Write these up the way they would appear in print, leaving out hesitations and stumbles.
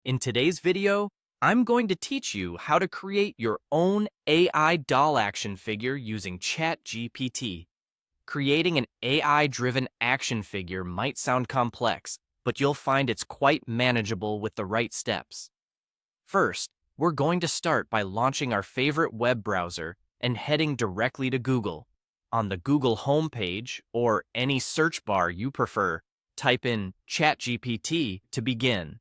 In today's video, I'm going to teach you how to create your own AI doll action figure using ChatGPT. Creating an AI-driven action figure might sound complex, but you'll find it's quite manageable with the right steps. First, we're going to start by launching our favorite web browser and heading directly to Google. On the Google homepage, or any search bar you prefer, type in ChatGPT to begin.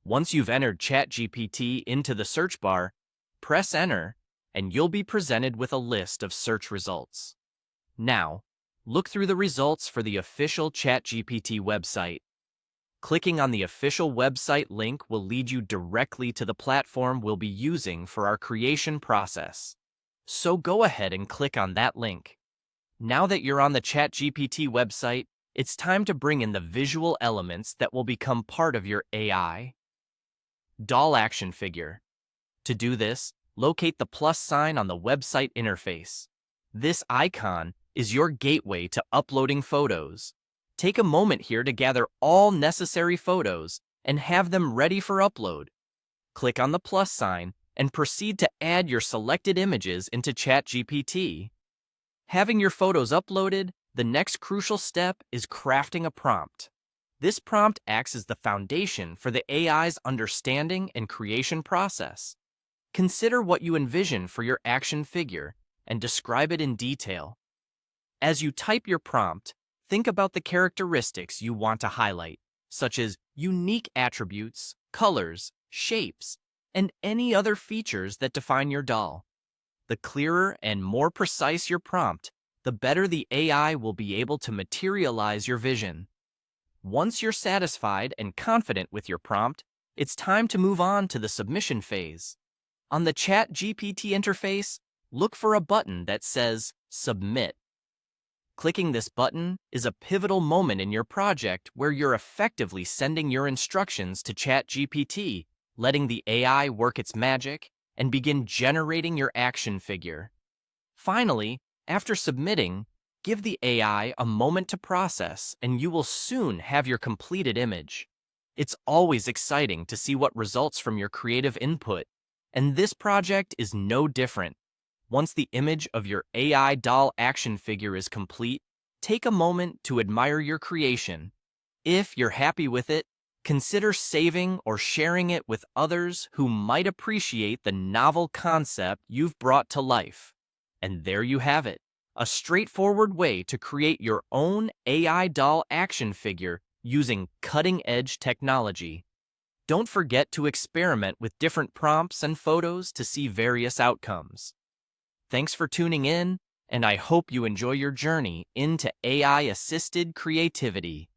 Once you've entered ChatGPT into the search bar, press Enter, and you'll be presented with a list of search results. Now, look through the results for the official ChatGPT website. Clicking on the official website link will lead you directly to the platform we'll be using for our creation process. So go ahead and click on that link. Now that you're on the ChatGPT website, it's time to bring in the visual elements that will become part of your AI doll action figure. To do this, locate the plus sign on the website interface. This icon is your gateway to uploading photos. Take a moment here to gather all necessary photos and have them ready for upload. Click on the plus sign and proceed to add your selected images into ChatGPT. Having your photos uploaded, the next crucial step is crafting a prompt. This prompt acts as the foundation for the AI's understanding and creation process. Consider what you envision for your action figure and describe it in detail. As you type your prompt, think about the characteristics you want to highlight, such as unique attributes, colors, shapes, and any other features that define your doll. The clearer and more precise your prompt, the better the AI will be able to materialize your vision. Once you're satisfied and confident with your prompt, it's time to move on to the submission phase. On the ChatGPT interface, look for a button that says Submit. Clicking this button is a pivotal moment in your project where you're effectively sending your instructions to ChatGPT, letting the AI work its magic and begin generating your action figure. Finally, after submitting, give the AI a moment to process, and you will soon have your completed image. It's always exciting to see what results from your creative input, and this project is no different. Once the image of your AI doll action figure is complete, take a moment to admire your creation. If you're happy with it, consider saving or sharing it with others who might appreciate the novel concept you've brought to life. And there you have it. A straightforward way to create your own AI doll action figure using cutting-edge technology. Don't forget to experiment with different prompts and photos to see various outcomes. Thanks for tuning in, and I hope you enjoy your journey into AI-assisted creativity.